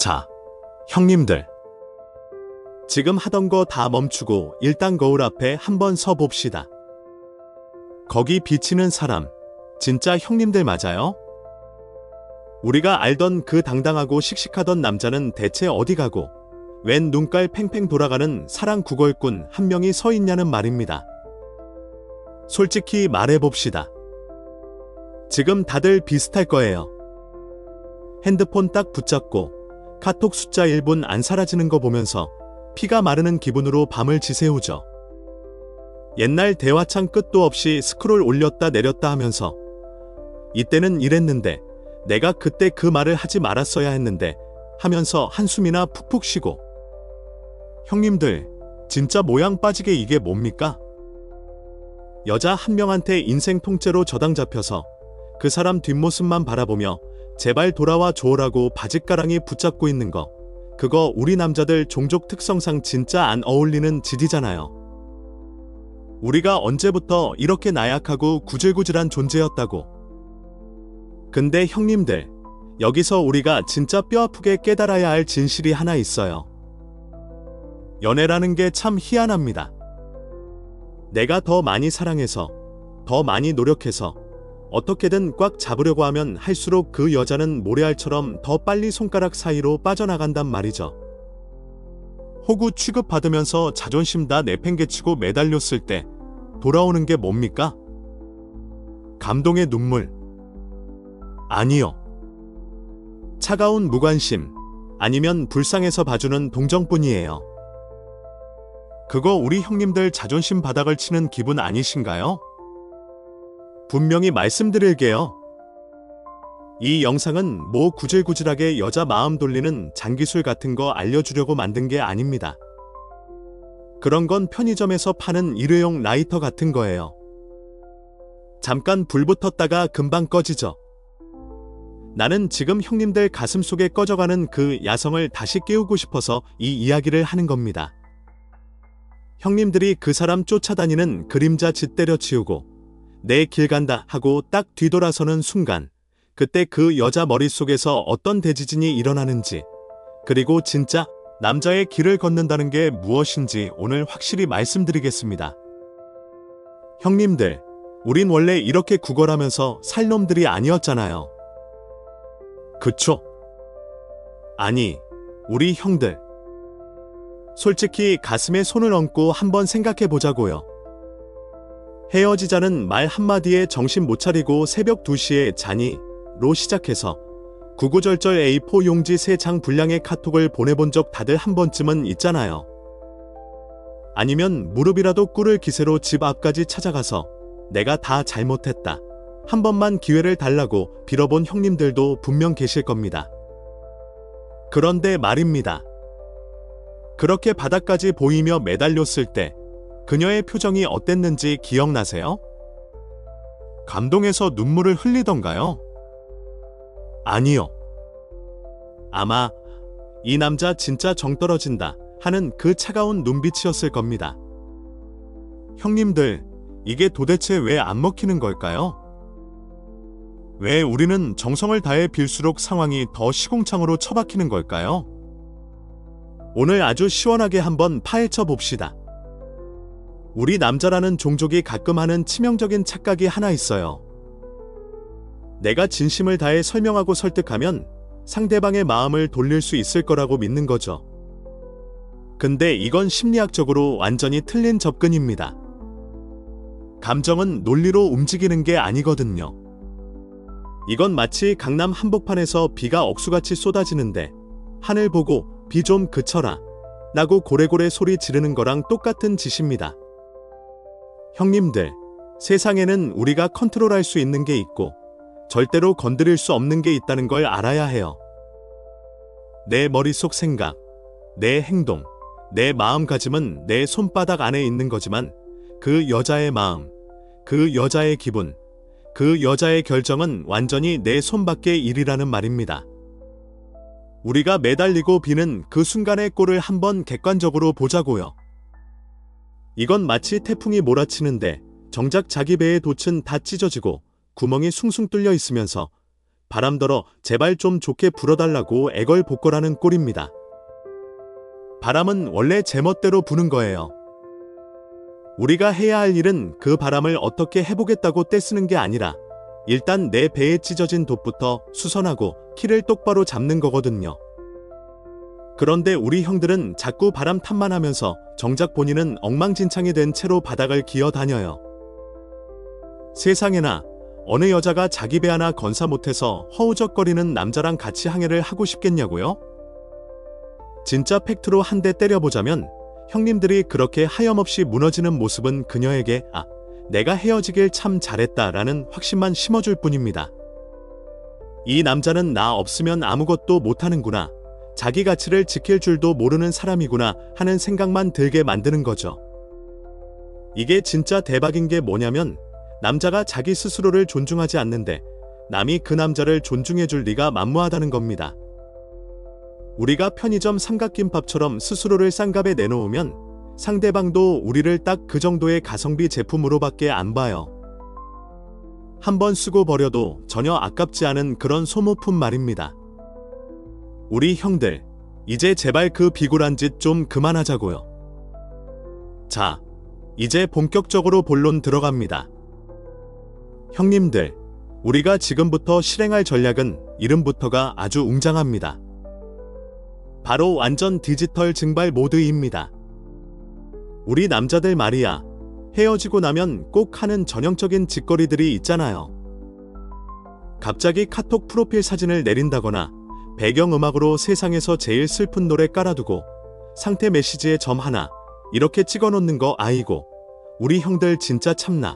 자, 형님들. 지금 하던 거 다 멈추고 일단 거울 앞에 한번 서 봅시다. 거기 비치는 사람, 진짜 형님들 맞아요? 우리가 알던 그 당당하고 씩씩하던 남자는 대체 어디 가고 웬 눈깔 팽팽 돌아가는 사랑 구걸꾼 한 명이 서 있냐는 말입니다. 솔직히 말해봅시다. 지금 다들 비슷할 거예요. 핸드폰 딱 붙잡고 카톡 숫자 1분 안 사라지는 거 보면서 피가 마르는 기분으로 밤을 지새우죠. 옛날 대화창 끝도 없이 스크롤 올렸다 내렸다 하면서 이때는 이랬는데 내가 그때 그 말을 하지 말았어야 했는데 하면서 한숨이나 푹푹 쉬고. 형님들, 진짜 모양 빠지게 이게 뭡니까? 여자 한 명한테 인생 통째로 저당 잡혀서 그 사람 뒷모습만 바라보며 제발 돌아와 줘라고 바짓가랑이 붙잡고 있는 거, 그거 우리 남자들 종족 특성상 진짜 안 어울리는 짓이잖아요. 우리가 언제부터 이렇게 나약하고 구질구질한 존재였다고. 근데 형님들, 여기서 우리가 진짜 뼈아프게 깨달아야 할 진실이 하나 있어요. 연애라는 게 참 희한합니다. 내가 더 많이 사랑해서, 더 많이 노력해서 어떻게든 꽉 잡으려고 하면 할수록 그 여자는 모래알처럼 더 빨리 손가락 사이로 빠져나간단 말이죠. 호구 취급받으면서 자존심 다 내팽개치고 매달렸을 때 돌아오는 게 뭡니까? 감동의 눈물. 아니요. 차가운 무관심, 아니면 불쌍해서 봐주는 동정뿐이에요. 그거 우리 형님들 자존심 바닥을 치는 기분 아니신가요? 분명히 말씀드릴게요. 이 영상은 뭐 구질구질하게 여자 마음 돌리는 장기술 같은 거 알려주려고 만든 게 아닙니다. 그런 건 편의점에서 파는 일회용 라이터 같은 거예요. 잠깐 불 붙었다가 금방 꺼지죠. 나는 지금 형님들 가슴속에 꺼져가는 그 야성을 다시 깨우고 싶어서 이 이야기를 하는 겁니다. 형님들이 그 사람 쫓아다니는 그림자 짓 때려치우고 내 길 간다 하고 딱 뒤돌아서는 순간, 그때 그 여자 머릿속에서 어떤 대지진이 일어나는지, 그리고 진짜 남자의 길을 걷는다는 게 무엇인지 오늘 확실히 말씀드리겠습니다. 형님들, 우린 원래 이렇게 구걸하면서 살 놈들이 아니었잖아요. 그쵸? 아니, 우리 형들. 솔직히 가슴에 손을 얹고 한번 생각해 보자고요. 헤어지자는 말 한마디에 정신 못 차리고 새벽 2시에 자니? 로 시작해서 구구절절 A4 용지 3장 분량의 카톡을 보내본 적 다들 한 번쯤은 있잖아요. 아니면 무릎이라도 꿇을 기세로 집 앞까지 찾아가서 내가 다 잘못했다, 한 번만 기회를 달라고 빌어본 형님들도 분명 계실 겁니다. 그런데 말입니다. 그렇게 바닥까지 보이며 매달렸을 때 그녀의 표정이 어땠는지 기억나세요? 감동해서 눈물을 흘리던가요? 아니요. 아마 이 남자 진짜 정 떨어진다 하는 그 차가운 눈빛이었을 겁니다. 형님들, 이게 도대체 왜 안 먹히는 걸까요? 왜 우리는 정성을 다해 빌수록 상황이 더 시궁창으로 처박히는 걸까요? 오늘 아주 시원하게 한번 파헤쳐 봅시다. 우리 남자라는 종족이 가끔 하는 치명적인 착각이 하나 있어요. 내가 진심을 다해 설명하고 설득하면 상대방의 마음을 돌릴 수 있을 거라고 믿는 거죠. 근데 이건 심리학적으로 완전히 틀린 접근입니다. 감정은 논리로 움직이는 게 아니거든요. 이건 마치 강남 한복판에서 비가 억수같이 쏟아지는데 하늘 보고 비 좀 그쳐라 라고 고래고래 소리 지르는 거랑 똑같은 짓입니다. 형님들, 세상에는 우리가 컨트롤할 수 있는 게 있고 절대로 건드릴 수 없는 게 있다는 걸 알아야 해요. 내 머릿속 생각, 내 행동, 내 마음가짐은 내 손바닥 안에 있는 거지만 그 여자의 마음, 그 여자의 기분, 그 여자의 결정은 완전히 내 손 밖의 일이라는 말입니다. 우리가 매달리고 비는 그 순간의 꼴을 한번 객관적으로 보자고요. 이건 마치 태풍이 몰아치는데 정작 자기 배의 돛은 다 찢어지고 구멍이 숭숭 뚫려 있으면서 바람더러 제발 좀 좋게 불어달라고 애걸복걸하는 꼴입니다. 바람은 원래 제멋대로 부는 거예요. 우리가 해야 할 일은 그 바람을 어떻게 해보겠다고 떼쓰는 게 아니라 일단 내 배에 찢어진 돛부터 수선하고 키를 똑바로 잡는 거거든요. 그런데 우리 형들은 자꾸 바람 탓만 하면서 정작 본인은 엉망진창이 된 채로 바닥을 기어 다녀요. 세상에나 어느 여자가 자기 배 하나 건사 못해서 허우적거리는 남자랑 같이 항해를 하고 싶겠냐고요? 진짜 팩트로 한 대 때려보자면 형님들이 그렇게 하염없이 무너지는 모습은 그녀에게 내가 헤어지길 참 잘했다라는 확신만 심어줄 뿐입니다. 이 남자는 나 없으면 아무것도 못하는구나, 자기 가치를 지킬 줄도 모르는 사람이구나 하는 생각만 들게 만드는 거죠. 이게 진짜 대박인 게 뭐냐면 남자가 자기 스스로를 존중하지 않는데 남이 그 남자를 존중해줄 리가 만무하다는 겁니다. 우리가 편의점 삼각김밥처럼 스스로를 싼 값에 내놓으면 상대방도 우리를 딱 그 정도의 가성비 제품으로밖에 안 봐요. 한번 쓰고 버려도 전혀 아깝지 않은 그런 소모품 말입니다. 우리 형들, 이제 제발 그 비굴한 짓 좀 그만하자고요. 자, 이제 본격적으로 본론 들어갑니다. 형님들, 우리가 지금부터 실행할 전략은 이름부터가 아주 웅장합니다. 바로 완전 디지털 증발 모드입니다. 우리 남자들 말이야, 헤어지고 나면 꼭 하는 전형적인 짓거리들이 있잖아요. 갑자기 카톡 프로필 사진을 내린다거나 배경음악으로 세상에서 제일 슬픈 노래 깔아두고 상태 메시지에 점 하나 이렇게 찍어놓는 거 아이고, 우리 형들 진짜 참나.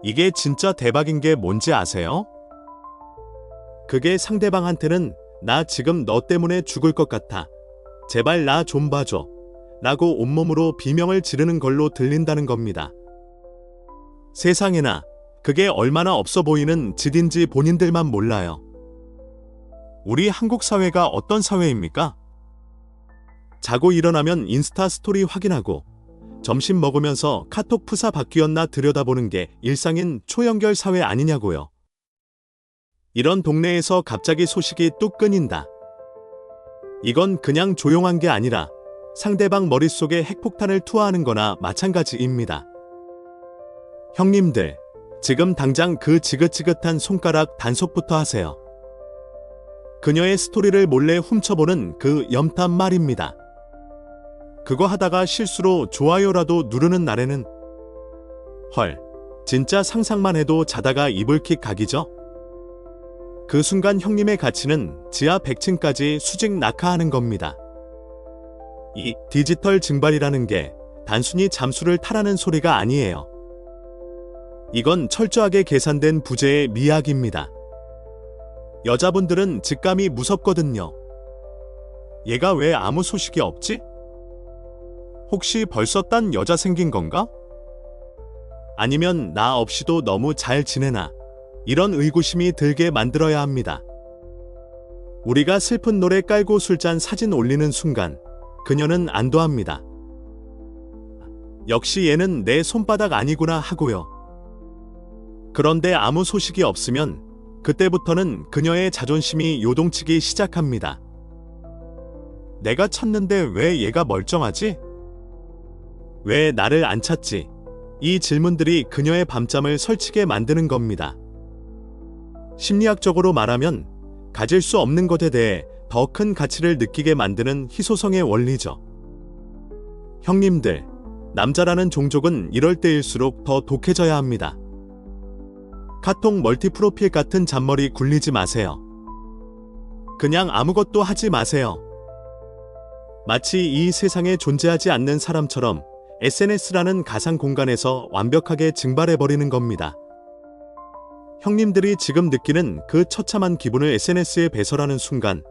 이게 진짜 대박인 게 뭔지 아세요? 그게 상대방한테는 나 지금 너 때문에 죽을 것 같아, 제발 나 좀 봐줘 라고 온몸으로 비명을 지르는 걸로 들린다는 겁니다. 세상에나 그게 얼마나 없어 보이는 짓인지 본인들만 몰라요. 우리 한국 사회가 어떤 사회입니까? 자고 일어나면 인스타 스토리 확인하고 점심 먹으면서 카톡 프사 바뀌었나 들여다보는 게 일상인 초연결 사회 아니냐고요. 이런 동네에서 갑자기 소식이 뚝 끊인다. 이건 그냥 조용한 게 아니라 상대방 머릿속에 핵폭탄을 투하하는 거나 마찬가지입니다. 형님들, 지금 당장 그 지긋지긋한 손가락 단속부터 하세요. 그녀의 스토리를 몰래 훔쳐보는 그 염탐 말입니다. 그거 하다가 실수로 좋아요라도 누르는 날에는 헐, 진짜 상상만 해도 자다가 이불킥 각이죠? 그 순간 형님의 가치는 지하 100층까지 수직 낙하하는 겁니다. 이 디지털 증발이라는 게 단순히 잠수를 타라는 소리가 아니에요. 이건 철저하게 계산된 부재의 미학입니다. 여자분들은 직감이 무섭거든요. 얘가 왜 아무 소식이 없지? 혹시 벌써 딴 여자 생긴 건가? 아니면 나 없이도 너무 잘 지내나? 이런 의구심이 들게 만들어야 합니다. 우리가 슬픈 노래 깔고 술잔 사진 올리는 순간 그녀는 안도합니다. 역시 얘는 내 손바닥 아니구나 하고요. 그런데 아무 소식이 없으면 그때부터는 그녀의 자존심이 요동치기 시작합니다. 내가 찾는데 왜 얘가 멀쩡하지? 왜 나를 안 찾지? 이 질문들이 그녀의 밤잠을 설치게 만드는 겁니다. 심리학적으로 말하면 가질 수 없는 것에 대해 더 큰 가치를 느끼게 만드는 희소성의 원리죠. 형님들, 남자라는 종족은 이럴 때일수록 더 독해져야 합니다. 카톡 멀티 프로필 같은 잔머리 굴리지 마세요. 그냥 아무것도 하지 마세요. 마치 이 세상에 존재하지 않는 사람처럼 SNS라는 가상 공간에서 완벽하게 증발해버리는 겁니다. 형님들이 지금 느끼는 그 처참한 기분을 SNS에 배설하는 순간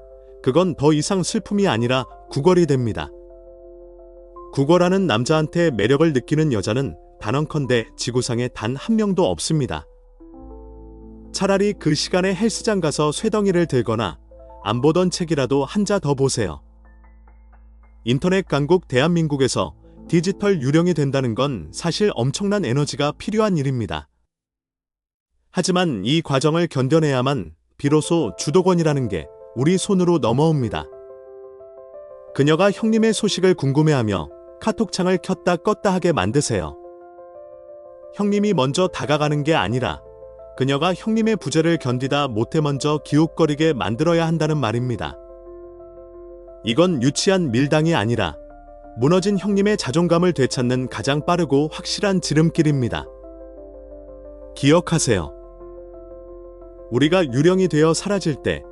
그건 더 이상 슬픔이 아니라 구걸이 됩니다. 구걸하는 남자한테 매력을 느끼는 여자는 단언컨대 지구상에 단 한 명도 없습니다. 차라리 그 시간에 헬스장 가서 쇠덩이를 들거나 안 보던 책이라도 한 자 더 보세요. 인터넷 강국 대한민국에서 디지털 유령이 된다는 건 사실 엄청난 에너지가 필요한 일입니다. 하지만 이 과정을 견뎌내야만 비로소 주도권이라는 게 우리 손으로 넘어옵니다. 그녀가 형님의 소식을 궁금해하며 카톡창을 켰다 껐다 하게 만드세요. 형님이 먼저 다가가는 게 아니라 그녀가 형님의 부재를 견디다 못해 먼저 기웃거리게 만들어야 한다는 말입니다. 이건 유치한 밀당이 아니라 무너진 형님의 자존감을 되찾는 가장 빠르고 확실한 지름길입니다. 기억하세요. 우리가 유령이 되어 사라질 때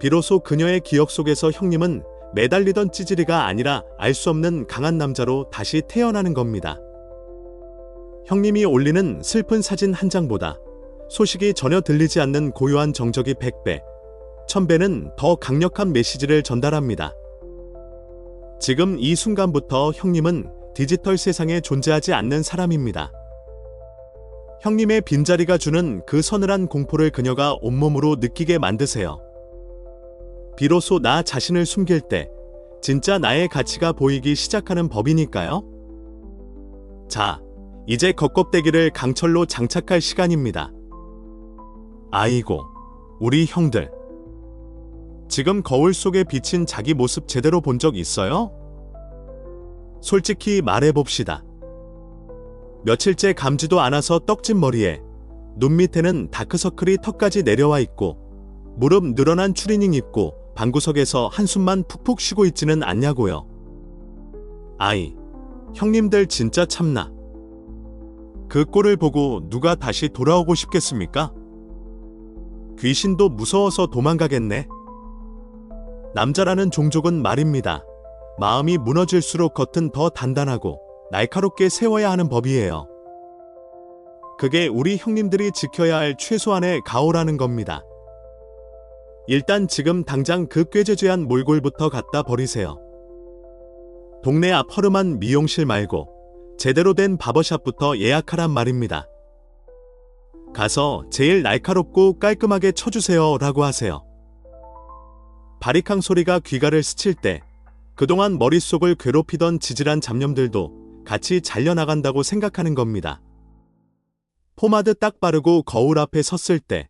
비로소 그녀의 기억 속에서 형님은 매달리던 찌질이가 아니라 알 수 없는 강한 남자로 다시 태어나는 겁니다. 형님이 올리는 슬픈 사진 한 장보다 소식이 전혀 들리지 않는 고요한 정적이 100배, 1000배는 더 강력한 메시지를 전달합니다. 지금 이 순간부터 형님은 디지털 세상에 존재하지 않는 사람입니다. 형님의 빈자리가 주는 그 서늘한 공포를 그녀가 온몸으로 느끼게 만드세요. 비로소 나 자신을 숨길 때 진짜 나의 가치가 보이기 시작하는 법이니까요. 자, 이제 겉껍데기를 강철로 장착할 시간입니다. 아이고, 우리 형들. 지금 거울 속에 비친 자기 모습 제대로 본 적 있어요? 솔직히 말해봅시다. 며칠째 감지도 않아서 떡진 머리에 눈 밑에는 다크서클이 턱까지 내려와 있고 무릎 늘어난 추리닝 입고 방구석에서 한숨만 푹푹 쉬고 있지는 않냐고요. 아이, 형님들 진짜 참나. 그 꼴을 보고 누가 다시 돌아오고 싶겠습니까? 귀신도 무서워서 도망가겠네. 남자라는 종족은 말입니다. 마음이 무너질수록 겉은 더 단단하고 날카롭게 세워야 하는 법이에요. 그게 우리 형님들이 지켜야 할 최소한의 가오라는 겁니다. 일단 지금 당장 그 꾀죄죄한 몰골부터 갖다 버리세요. 동네 앞 허름한 미용실 말고 제대로 된 바버샵부터 예약하란 말입니다. 가서 제일 날카롭고 깔끔하게 쳐주세요 라고 하세요. 바리캉 소리가 귀가를 스칠 때 그동안 머릿속을 괴롭히던 지질한 잡념들도 같이 잘려나간다고 생각하는 겁니다. 포마드 딱 바르고 거울 앞에 섰을 때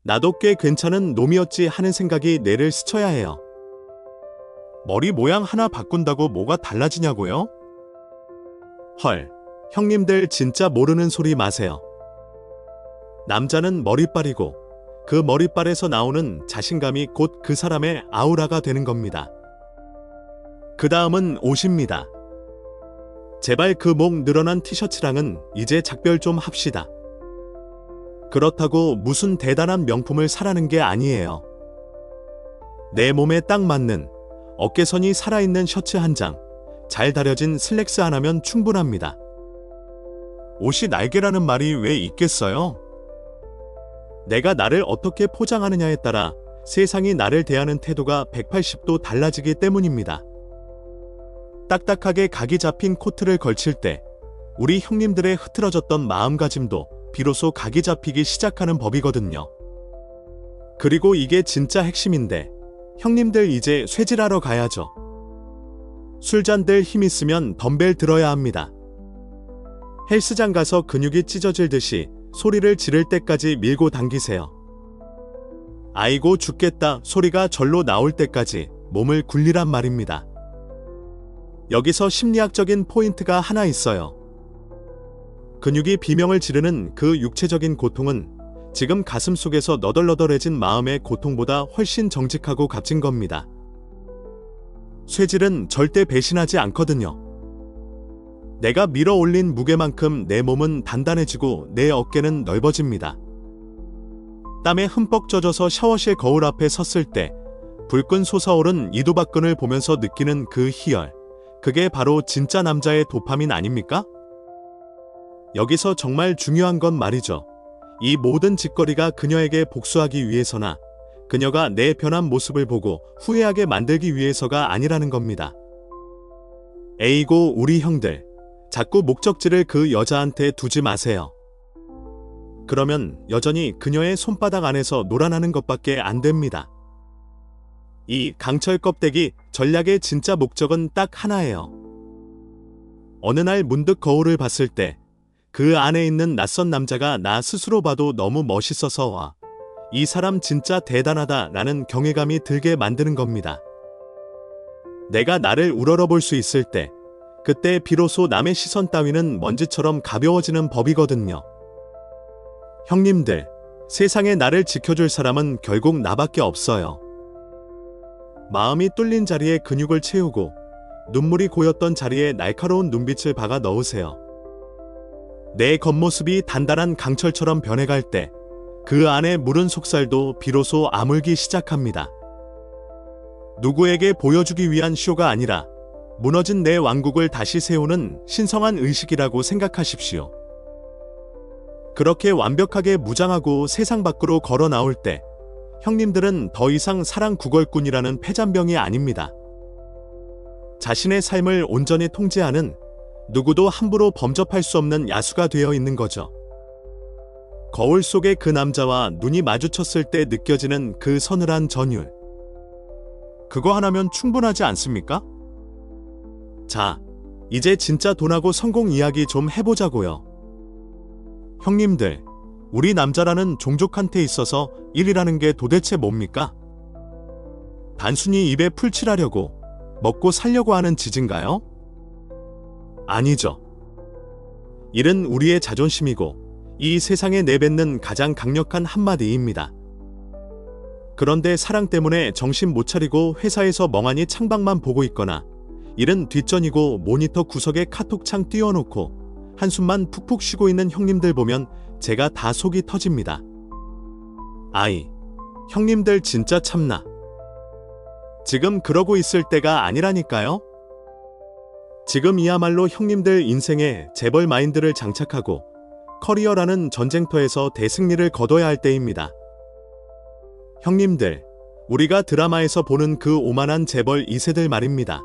나도 꽤 괜찮은 놈이었지 하는 생각이 뇌를 스쳐야 해요. 머리 모양 하나 바꾼다고 뭐가 달라지냐고요? 헐, 형님들 진짜 모르는 소리 마세요. 남자는 머리빨이고 그 머리빨에서 나오는 자신감이 곧 그 사람의 아우라가 되는 겁니다. 그 다음은 옷입니다. 제발 그 목 늘어난 티셔츠랑은 이제 작별 좀 합시다. 그렇다고 무슨 대단한 명품을 사라는 게 아니에요. 내 몸에 딱 맞는 어깨선이 살아있는 셔츠 한 장, 잘 다려진 슬랙스 하나면 충분합니다. 옷이 날개라는 말이 왜 있겠어요? 내가 나를 어떻게 포장하느냐에 따라 세상이 나를 대하는 태도가 180도 달라지기 때문입니다. 딱딱하게 각이 잡힌 코트를 걸칠 때 우리 형님들의 흐트러졌던 마음가짐도 비로소 각이 잡히기 시작하는 법이거든요. 그리고 이게 진짜 핵심인데 형님들 이제 쇠질하러 가야죠. 술잔들 힘 있으면 덤벨 들어야 합니다. 헬스장 가서 근육이 찢어질 듯이 소리를 지를 때까지 밀고 당기세요. 아이고 죽겠다 소리가 절로 나올 때까지 몸을 굴리란 말입니다. 여기서 심리학적인 포인트가 하나 있어요. 근육이 비명을 지르는 그 육체적인 고통은 지금 가슴 속에서 너덜너덜해진 마음의 고통보다 훨씬 정직하고 값진 겁니다. 쇠질은 절대 배신하지 않거든요. 내가 밀어 올린 무게만큼 내 몸은 단단해지고 내 어깨는 넓어집니다. 땀에 흠뻑 젖어서 샤워실 거울 앞에 섰을 때 불끈 솟아오른 이두박근을 보면서 느끼는 그 희열, 그게 바로 진짜 남자의 도파민 아닙니까? 여기서 정말 중요한 건 말이죠. 이 모든 짓거리가 그녀에게 복수하기 위해서나 그녀가 내 변한 모습을 보고 후회하게 만들기 위해서가 아니라는 겁니다. 에이고 우리 형들, 자꾸 목적지를 그 여자한테 두지 마세요. 그러면 여전히 그녀의 손바닥 안에서 놀아나는 것밖에 안 됩니다. 이 강철 껍데기 전략의 진짜 목적은 딱 하나예요. 어느 날 문득 거울을 봤을 때 그 안에 있는 낯선 남자가 나 스스로 봐도 너무 멋있어서 와. 이 사람 진짜 대단하다라는 경외감이 들게 만드는 겁니다. 내가 나를 우러러볼 수 있을 때, 그때 비로소 남의 시선 따위는 먼지처럼 가벼워지는 법이거든요. 형님들, 세상에 나를 지켜줄 사람은 결국 나밖에 없어요. 마음이 뚫린 자리에 근육을 채우고 눈물이 고였던 자리에 날카로운 눈빛을 박아 넣으세요. 내 겉모습이 단단한 강철처럼 변해갈 때 그 안에 무른 속살도 비로소 아물기 시작합니다. 누구에게 보여주기 위한 쇼가 아니라 무너진 내 왕국을 다시 세우는 신성한 의식이라고 생각하십시오. 그렇게 완벽하게 무장하고 세상 밖으로 걸어 나올 때 형님들은 더 이상 사랑 구걸꾼이라는 패잔병이 아닙니다. 자신의 삶을 온전히 통제하는 누구도 함부로 범접할 수 없는 야수가 되어 있는 거죠. 거울 속의 그 남자와 눈이 마주쳤을 때 느껴지는 그 서늘한 전율. 그거 하나면 충분하지 않습니까? 자, 이제 진짜 돈하고 성공 이야기 좀 해보자고요. 형님들, 우리 남자라는 종족한테 있어서 일이라는 게 도대체 뭡니까? 단순히 입에 풀칠하려고, 먹고 살려고 하는 짓인가요? 아니죠. 일은 우리의 자존심이고 이 세상에 내뱉는 가장 강력한 한마디입니다. 그런데 사랑 때문에 정신 못 차리고 회사에서 멍하니 창밖만 보고 있거나 일은 뒷전이고 모니터 구석에 카톡창 띄워놓고 한숨만 푹푹 쉬고 있는 형님들 보면 제가 다 속이 터집니다. 아이, 형님들 진짜 참나. 지금 그러고 있을 때가 아니라니까요. 지금이야말로 형님들 인생에 재벌 마인드를 장착하고 커리어라는 전쟁터에서 대승리를 거둬야 할 때입니다. 형님들, 우리가 드라마에서 보는 그 오만한 재벌 2세들 말입니다.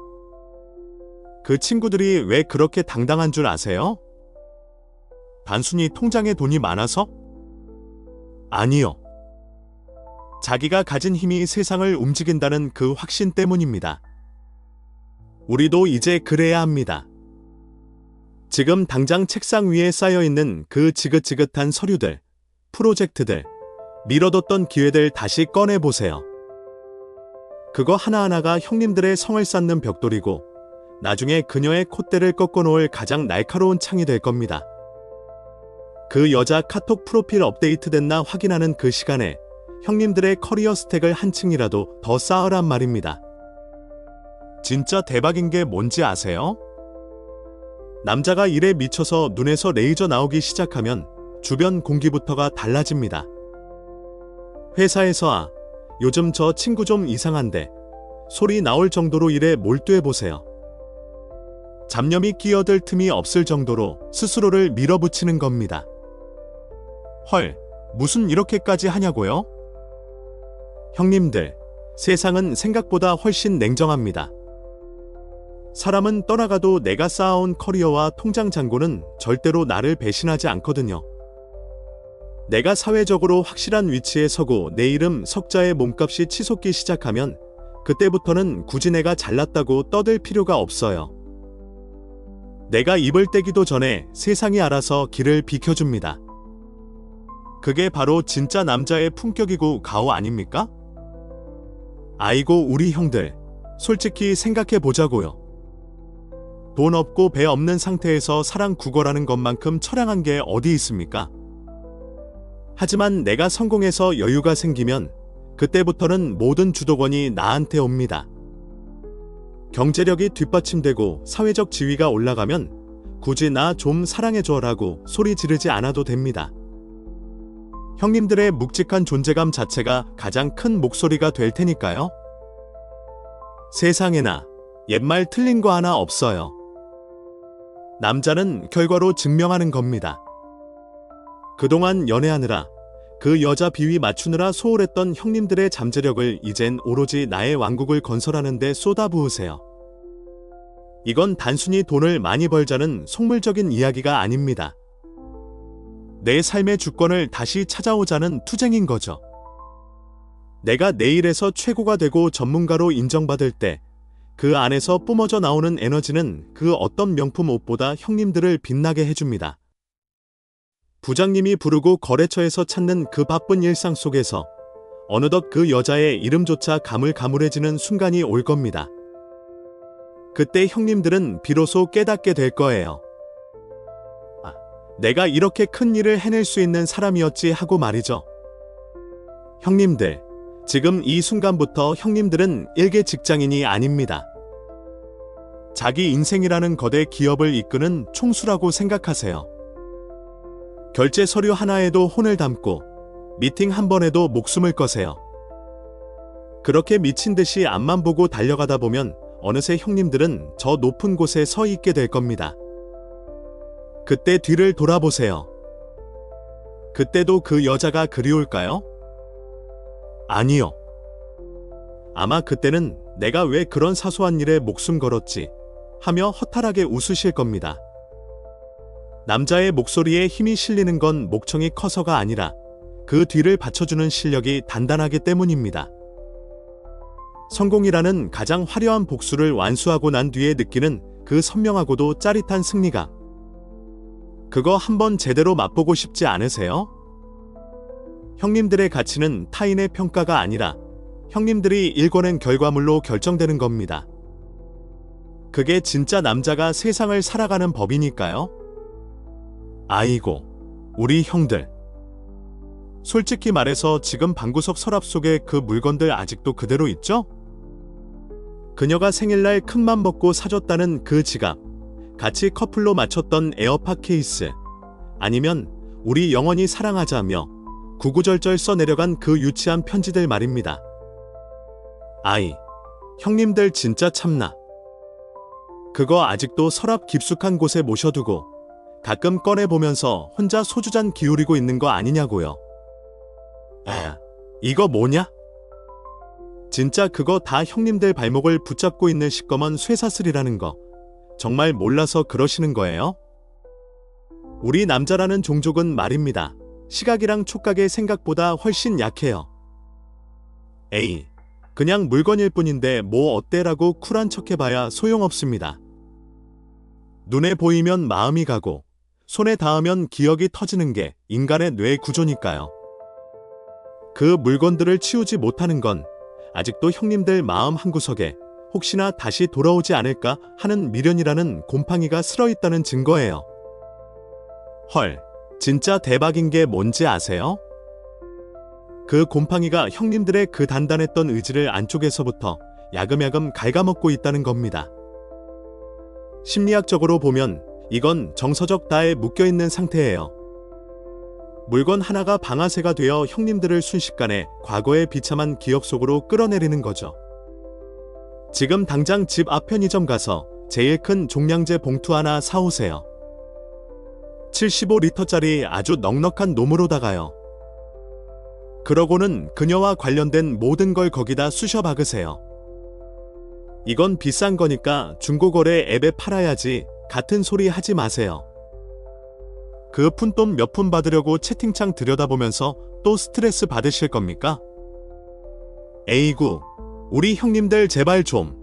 그 친구들이 왜 그렇게 당당한 줄 아세요? 단순히 통장에 돈이 많아서? 아니요. 자기가 가진 힘이 세상을 움직인다는 그 확신 때문입니다. 우리도 이제 그래야 합니다. 지금 당장 책상 위에 쌓여있는 그 지긋지긋한 서류들, 프로젝트들, 미뤄뒀던 기회들 다시 꺼내보세요. 그거 하나하나가 형님들의 성을 쌓는 벽돌이고 나중에 그녀의 콧대를 꺾어놓을 가장 날카로운 창이 될 겁니다. 그 여자 카톡 프로필 업데이트됐나 확인하는 그 시간에 형님들의 커리어 스택을 한층이라도 더 쌓으란 말입니다. 진짜 대박인 게 뭔지 아세요? 남자가 일에 미쳐서 눈에서 레이저 나오기 시작하면 주변 공기부터가 달라집니다. 회사에서 요즘 저 친구 좀 이상한데 소리 나올 정도로 일에 몰두해보세요. 잡념이 끼어들 틈이 없을 정도로 스스로를 밀어붙이는 겁니다. 헐, 무슨 이렇게까지 하냐고요? 형님들, 세상은 생각보다 훨씬 냉정합니다. 사람은 떠나가도 내가 쌓아온 커리어와 통장 잔고는 절대로 나를 배신하지 않거든요. 내가 사회적으로 확실한 위치에 서고 내 이름 석자의 몸값이 치솟기 시작하면 그때부터는 굳이 내가 잘났다고 떠들 필요가 없어요. 내가 입을 떼기도 전에 세상이 알아서 길을 비켜줍니다. 그게 바로 진짜 남자의 품격이고 가오 아닙니까? 아이고 우리 형들, 솔직히 생각해보자고요. 돈 없고 배 없는 상태에서 사랑 구걸하는 것만큼 처량한 게 어디 있습니까? 하지만 내가 성공해서 여유가 생기면 그때부터는 모든 주도권이 나한테 옵니다. 경제력이 뒷받침되고 사회적 지위가 올라가면 굳이 나 좀 사랑해줘라고 소리 지르지 않아도 됩니다. 형님들의 묵직한 존재감 자체가 가장 큰 목소리가 될 테니까요. 세상에나 옛말 틀린 거 하나 없어요. 남자는 결과로 증명하는 겁니다. 그동안 연애하느라 그 여자 비위 맞추느라 소홀했던 형님들의 잠재력을 이젠 오로지 나의 왕국을 건설하는 데 쏟아부으세요. 이건 단순히 돈을 많이 벌자는 속물적인 이야기가 아닙니다. 내 삶의 주권을 다시 찾아오자는 투쟁인 거죠. 내가 내 일에서 최고가 되고 전문가로 인정받을 때 그 안에서 뿜어져 나오는 에너지는 그 어떤 명품 옷보다 형님들을 빛나게 해줍니다. 부장님이 부르고 거래처에서 찾는 그 바쁜 일상 속에서 어느덧 그 여자의 이름조차 가물가물해지는 순간이 올 겁니다. 그때 형님들은 비로소 깨닫게 될 거예요. 아, 내가 이렇게 큰 일을 해낼 수 있는 사람이었지 하고 말이죠. 형님들, 지금 이 순간부터 형님들은 일개 직장인이 아닙니다. 자기 인생이라는 거대 기업을 이끄는 총수라고 생각하세요. 결제 서류 하나에도 혼을 담고 미팅 한 번에도 목숨을 거세요. 그렇게 미친 듯이 앞만 보고 달려가다 보면 어느새 형님들은 저 높은 곳에 서 있게 될 겁니다. 그때 뒤를 돌아보세요. 그때도 그 여자가 그리울까요? 아니요. 아마 그때는 내가 왜 그런 사소한 일에 목숨 걸었지 하며 허탈하게 웃으실 겁니다. 남자의 목소리에 힘이 실리는 건 목청이 커서가 아니라 그 뒤를 받쳐주는 실력이 단단하기 때문입니다. 성공이라는 가장 화려한 복수를 완수하고 난 뒤에 느끼는 그 선명하고도 짜릿한 승리감. 그거 한번 제대로 맛보고 싶지 않으세요? 형님들의 가치는 타인의 평가가 아니라 형님들이 일궈낸 결과물로 결정되는 겁니다. 그게 진짜 남자가 세상을 살아가는 법이니까요. 아이고, 우리 형들. 솔직히 말해서 지금 방구석 서랍 속에 그 물건들 아직도 그대로 있죠? 그녀가 생일날 큰맘 먹고 사줬다는 그 지갑, 같이 커플로 맞췄던 에어팟 케이스, 아니면 우리 영원히 사랑하자며 구구절절 써내려간 그 유치한 편지들 말입니다. 아이, 형님들 진짜 참나. 그거 아직도 서랍 깊숙한 곳에 모셔두고 가끔 꺼내보면서 혼자 소주잔 기울이고 있는 거 아니냐고요. 이거 뭐냐? 진짜 그거 다 형님들 발목을 붙잡고 있는 시꺼먼 쇠사슬이라는 거 정말 몰라서 그러시는 거예요? 우리 남자라는 종족은 말입니다. 시각이랑 촉각의 생각보다 훨씬 약해요. 에이, 그냥 물건일 뿐인데 뭐 어때라고 쿨한 척해봐야 소용없습니다. 눈에 보이면 마음이 가고 손에 닿으면 기억이 터지는 게 인간의 뇌 구조니까요. 그 물건들을 치우지 못하는 건 아직도 형님들 마음 한구석에 혹시나 다시 돌아오지 않을까 하는 미련이라는 곰팡이가 슬어있다는 증거예요. 헐, 진짜 대박인 게 뭔지 아세요? 그 곰팡이가 형님들의 그 단단했던 의지를 안쪽에서부터 야금야금 갉아먹고 있다는 겁니다. 심리학적으로 보면 이건 정서적 다에 묶여있는 상태예요. 물건 하나가 방아쇠가 되어 형님들을 순식간에 과거의 비참한 기억 속으로 끌어내리는 거죠. 지금 당장 집 앞 편의점 가서 제일 큰 종량제 봉투 하나 사오세요. 75리터짜리 아주 넉넉한 놈으로다가요. 그러고는 그녀와 관련된 모든 걸 거기다 쑤셔 박으세요. 이건 비싼 거니까 중고거래 앱에 팔아야지 같은 소리 하지 마세요. 그 푼돈 몇 푼 받으려고 채팅창 들여다보면서 또 스트레스 받으실 겁니까? 에이구, 우리 형님들 제발 좀.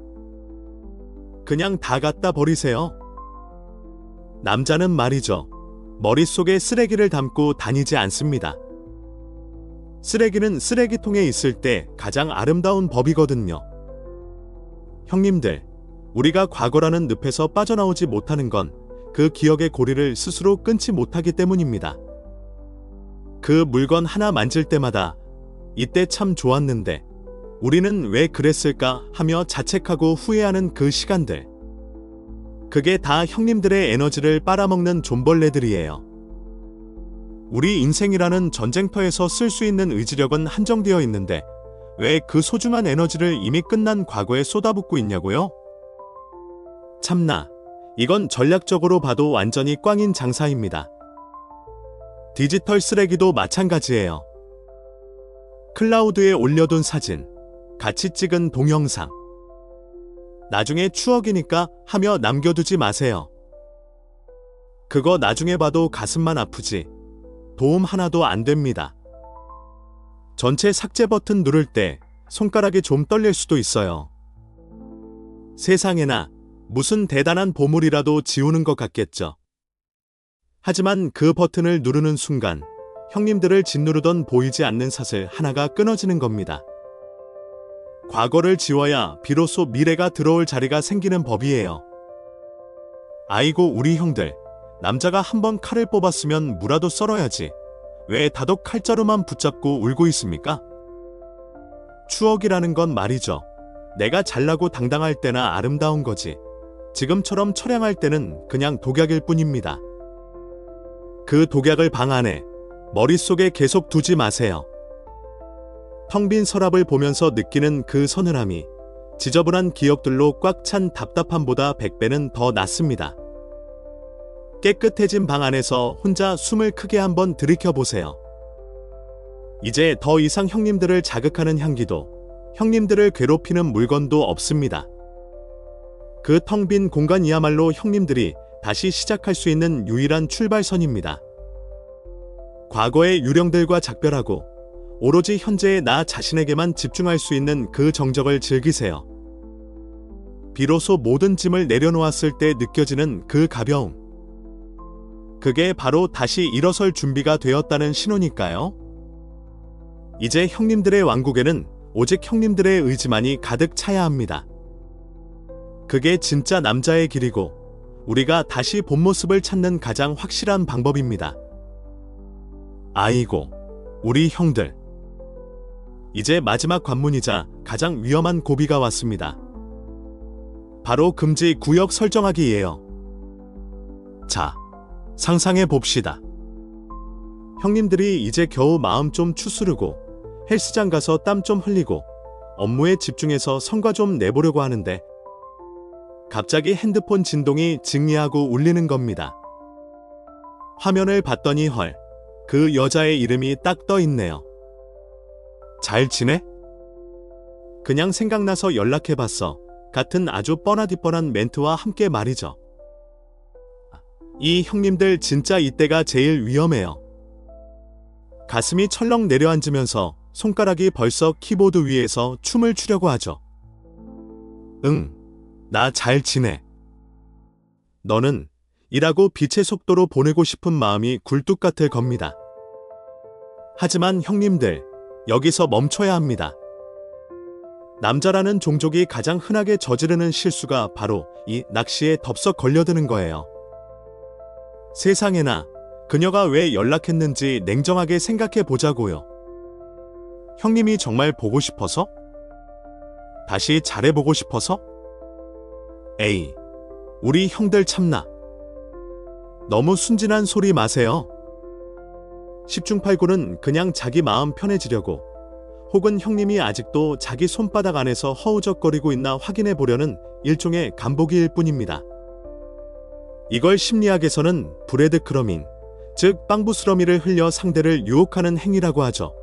그냥 다 갖다 버리세요. 남자는 말이죠. 머릿속에 쓰레기를 담고 다니지 않습니다. 쓰레기는 쓰레기통에 있을 때 가장 아름다운 법이거든요. 형님들, 우리가 과거라는 늪에서 빠져나오지 못하는 건 그 기억의 고리를 스스로 끊지 못하기 때문입니다. 그 물건 하나 만질 때마다 이때 참 좋았는데 우리는 왜 그랬을까 하며 자책하고 후회하는 그 시간들. 그게 다 형님들의 에너지를 빨아먹는 존벌레들이에요. 우리 인생이라는 전쟁터에서 쓸 수 있는 의지력은 한정되어 있는데 왜 그 소중한 에너지를 이미 끝난 과거에 쏟아붓고 있냐고요? 참나, 이건 전략적으로 봐도 완전히 꽝인 장사입니다. 디지털 쓰레기도 마찬가지예요. 클라우드에 올려둔 사진, 같이 찍은 동영상. 나중에 추억이니까 하며 남겨두지 마세요. 그거 나중에 봐도 가슴만 아프지 도움 하나도 안 됩니다. 전체 삭제 버튼 누를 때 손가락이 좀 떨릴 수도 있어요. 세상에나 무슨 대단한 보물이라도 지우는 것 같겠죠. 하지만 그 버튼을 누르는 순간 형님들을 짓누르던 보이지 않는 사슬 하나가 끊어지는 겁니다. 과거를 지워야 비로소 미래가 들어올 자리가 생기는 법이에요. 아이고 우리 형들, 남자가 한번 칼을 뽑았으면 무라도 썰어야지. 왜 다독 칼자루만 붙잡고 울고 있습니까? 추억이라는 건 말이죠. 내가 잘나고 당당할 때나 아름다운 거지. 지금처럼 처량할 때는 그냥 독약일 뿐입니다. 그 독약을 방 안에, 머릿속에 계속 두지 마세요. 텅 빈 서랍을 보면서 느끼는 그 서늘함이 지저분한 기억들로 꽉 찬 답답함보다 100배는 더 낫습니다. 깨끗해진 방 안에서 혼자 숨을 크게 한번 들이켜보세요. 이제 더 이상 형님들을 자극하는 향기도, 형님들을 괴롭히는 물건도 없습니다. 그 텅 빈 공간이야말로 형님들이 다시 시작할 수 있는 유일한 출발선입니다. 과거의 유령들과 작별하고 오로지 현재의 나 자신에게만 집중할 수 있는 그 정적을 즐기세요. 비로소 모든 짐을 내려놓았을 때 느껴지는 그 가벼움. 그게 바로 다시 일어설 준비가 되었다는 신호니까요. 이제 형님들의 왕국에는 오직 형님들의 의지만이 가득 차야 합니다. 그게 진짜 남자의 길이고 우리가 다시 본 모습을 찾는 가장 확실한 방법입니다. 아이고, 우리 형들. 이제 마지막 관문이자 가장 위험한 고비가 왔습니다. 바로 금지 구역 설정하기예요. 자, 상상해 봅시다. 형님들이 이제 겨우 마음 좀 추스르고 헬스장 가서 땀 좀 흘리고 업무에 집중해서 성과 좀 내보려고 하는데 갑자기 핸드폰 진동이 징리하고 울리는 겁니다. 화면을 봤더니 헐, 그 여자의 이름이 딱 떠 있네요. 잘 지내? 그냥 생각나서 연락해봤어. 같은 아주 뻔하디 뻔한 멘트와 함께 말이죠. 이 형님들 진짜 이때가 제일 위험해요. 가슴이 철렁 내려앉으면서 손가락이 벌써 키보드 위에서 춤을 추려고 하죠. 응, 나 잘 지내. 너는? 이라고 빛의 속도로 보내고 싶은 마음이 굴뚝 같을 겁니다. 하지만 형님들, 여기서 멈춰야 합니다. 남자라는 종족이 가장 흔하게 저지르는 실수가 바로 이 낚시에 덥석 걸려드는 거예요. 세상에나 그녀가 왜 연락했는지 냉정하게 생각해 보자고요. 형님이 정말 보고 싶어서? 다시 잘해보고 싶어서? 에이, 우리 형들 참나. 너무 순진한 소리 마세요. 10중 8구는 그냥 자기 마음 편해지려고 혹은 형님이 아직도 자기 손바닥 안에서 허우적거리고 있나 확인해 보려는 일종의 간보기일 뿐입니다. 이걸 심리학에서는 브레드 크러밍, 즉 빵부스러미를 흘려 상대를 유혹하는 행위라고 하죠.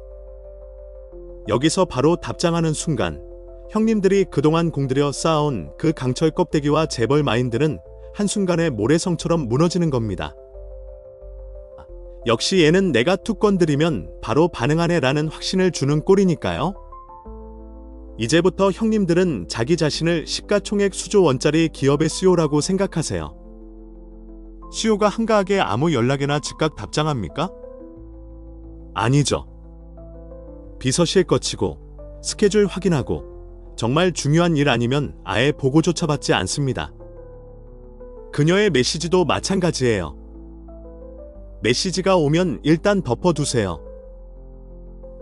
여기서 바로 답장하는 순간 형님들이 그동안 공들여 쌓아온 그 강철 껍데기와 재벌 마인드는 한순간에 모래성처럼 무너지는 겁니다. 역시 얘는 내가 툭 건드리면 바로 반응하네 라는 확신을 주는 꼴이니까요. 이제부터 형님들은 자기 자신을 시가총액 수조 원짜리 기업의 CEO라고 생각하세요. CEO가 한가하게 아무 연락에나 즉각 답장합니까? 아니죠. 비서실 거치고 스케줄 확인하고 정말 중요한 일 아니면 아예 보고조차 받지 않습니다. 그녀의 메시지도 마찬가지예요. 메시지가 오면 일단 덮어두세요.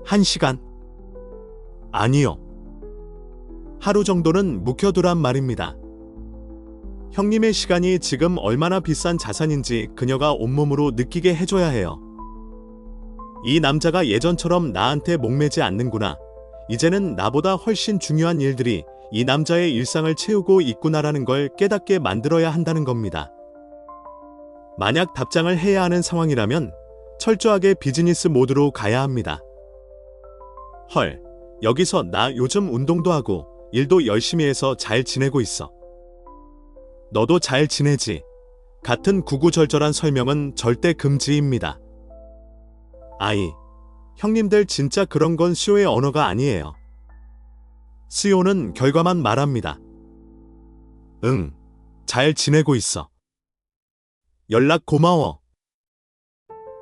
1시간? 아니요. 하루 정도는 묵혀두란 말입니다. 형님의 시간이 지금 얼마나 비싼 자산인지 그녀가 온몸으로 느끼게 해줘야 해요. 이 남자가 예전처럼 나한테 목매지 않는구나. 이제는 나보다 훨씬 중요한 일들이 이 남자의 일상을 채우고 있구나라는 걸 깨닫게 만들어야 한다는 겁니다. 만약 답장을 해야 하는 상황이라면 철저하게 비즈니스 모드로 가야 합니다. 헐, 여기서 나 요즘 운동도 하고 일도 열심히 해서 잘 지내고 있어. 너도 잘 지내지? 같은 구구절절한 설명은 절대 금지입니다. 아이, 형님들 진짜 그런 건 CEO의 언어가 아니에요. CEO는 결과만 말합니다. 응, 잘 지내고 있어. 연락 고마워.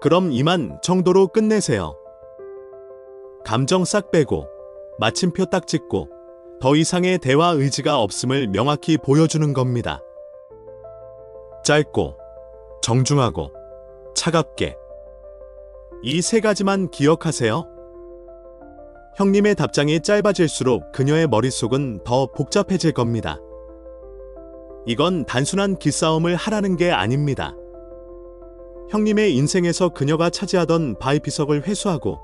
그럼 이만 정도로 끝내세요. 감정 싹 빼고 마침표 딱 찍고 더 이상의 대화 의지가 없음을 명확히 보여주는 겁니다. 짧고 정중하고 차갑게 이 세 가지만 기억하세요. 형님의 답장이 짧아질수록 그녀의 머릿속은 더 복잡해질 겁니다. 이건 단순한 기싸움을 하라는 게 아닙니다. 형님의 인생에서 그녀가 차지하던 바위 비석을 회수하고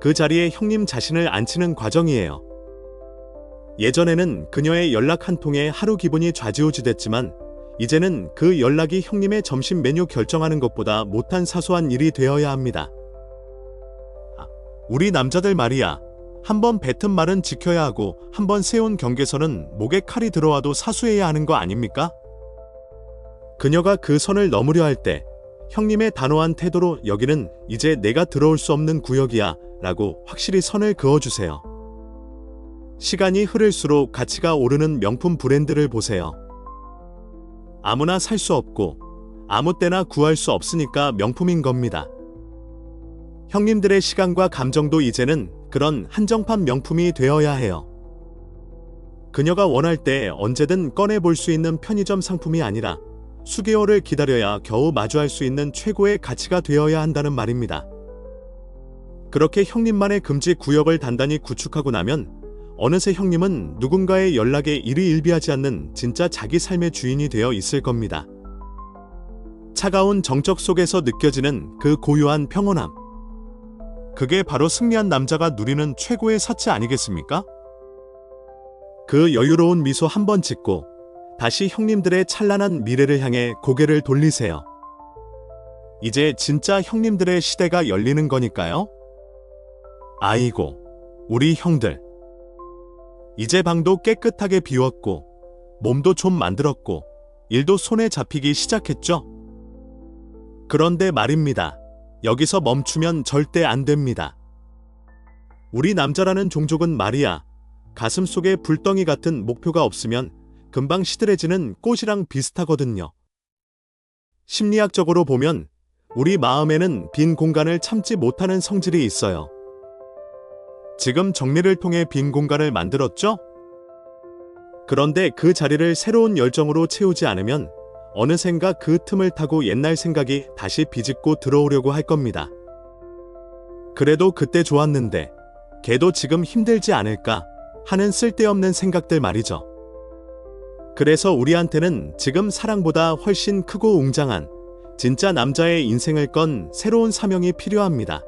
그 자리에 형님 자신을 앉히는 과정이에요. 예전에는 그녀의 연락 한 통에 하루 기분이 좌지우지됐지만 이제는 그 연락이 형님의 점심 메뉴 결정하는 것보다 못한 사소한 일이 되어야 합니다. 우리 남자들 말이야. 한번 뱉은 말은 지켜야 하고 한번 세운 경계선은 목에 칼이 들어와도 사수해야 하는 거 아닙니까? 그녀가 그 선을 넘으려 할 때 형님의 단호한 태도로 여기는 이제 내가 들어올 수 없는 구역이야 라고 확실히 선을 그어주세요. 시간이 흐를수록 가치가 오르는 명품 브랜드를 보세요. 아무나 살 수 없고 아무 때나 구할 수 없으니까 명품인 겁니다. 형님들의 시간과 감정도 이제는 그런 한정판 명품이 되어야 해요. 그녀가 원할 때 언제든 꺼내볼 수 있는 편의점 상품이 아니라 수개월을 기다려야 겨우 마주할 수 있는 최고의 가치가 되어야 한다는 말입니다. 그렇게 형님만의 금지 구역을 단단히 구축하고 나면 어느새 형님은 누군가의 연락에 일희일비하지 않는 진짜 자기 삶의 주인이 되어 있을 겁니다. 차가운 정적 속에서 느껴지는 그 고요한 평온함. 그게 바로 승리한 남자가 누리는 최고의 사치 아니겠습니까? 그 여유로운 미소 한번 짓고 다시 형님들의 찬란한 미래를 향해 고개를 돌리세요. 이제 진짜 형님들의 시대가 열리는 거니까요. 아이고, 우리 형들. 이제 방도 깨끗하게 비웠고 몸도 좀 만들었고 일도 손에 잡히기 시작했죠? 그런데 말입니다. 여기서 멈추면 절대 안 됩니다. 우리 남자라는 종족은 말이야. 가슴 속에 불덩이 같은 목표가 없으면 금방 시들해지는 꽃이랑 비슷하거든요. 심리학적으로 보면 우리 마음에는 빈 공간을 참지 못하는 성질이 있어요. 지금 정리를 통해 빈 공간을 만들었죠? 그런데 그 자리를 새로운 열정으로 채우지 않으면 어느샌가 그 틈을 타고 옛날 생각이 다시 비집고 들어오려고 할 겁니다. 그래도 그때 좋았는데 걔도 지금 힘들지 않을까 하는 쓸데없는 생각들 말이죠. 그래서 우리한테는 지금 사랑보다 훨씬 크고 웅장한 진짜 남자의 인생을 건 새로운 사명이 필요합니다.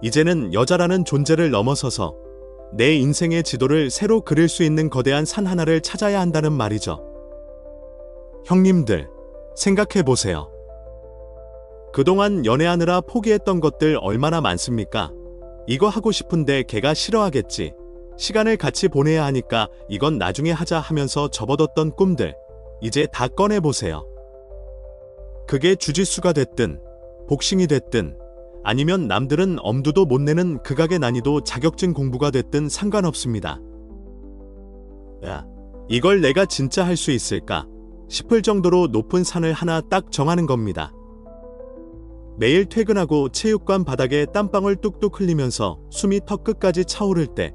이제는 여자라는 존재를 넘어서서 내 인생의 지도를 새로 그릴 수 있는 거대한 산 하나를 찾아야 한다는 말이죠. 형님들, 생각해보세요. 그동안 연애하느라 포기했던 것들 얼마나 많습니까? 이거 하고 싶은데 걔가 싫어하겠지. 시간을 같이 보내야 하니까 이건 나중에 하자 하면서 접어뒀던 꿈들, 이제 다 꺼내보세요. 그게 주짓수가 됐든, 복싱이 됐든, 아니면 남들은 엄두도 못 내는 극악의 난이도 자격증 공부가 됐든 상관없습니다. 야, 이걸 내가 진짜 할 수 있을까 싶을 정도로 높은 산을 하나 딱 정하는 겁니다. 매일 퇴근하고 체육관 바닥에 땀방울 뚝뚝 흘리면서 숨이 턱 끝까지 차오를 때,